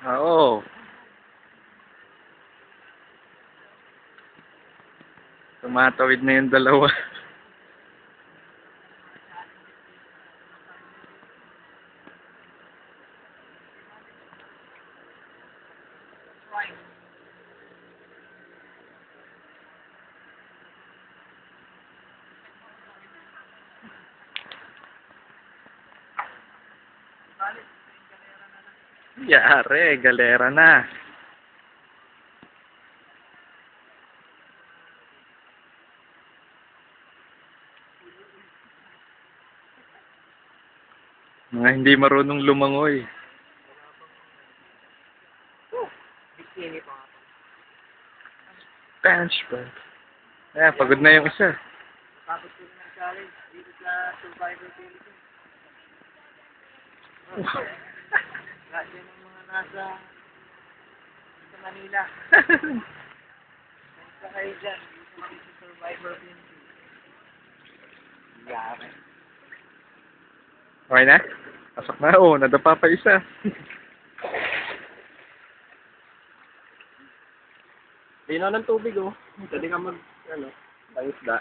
Oo. Tumatawid na yung dalawa. Yare, galera na. Mga hindi marunong lumangoy. Bikini pa nga. Bench press. Ayan, pagod na yung isa. Tapos ko ng challenge dito sa Survivor Philippines. Lahat yan ang mga nasa Manila. Nasa kayo dyan, dito kami sa Survivor Philippines. Yari. Okay na? Pasok na. Oo, nadapa pa isa. Linaw ng tubig oh. Pwede ka mag, ano, isda.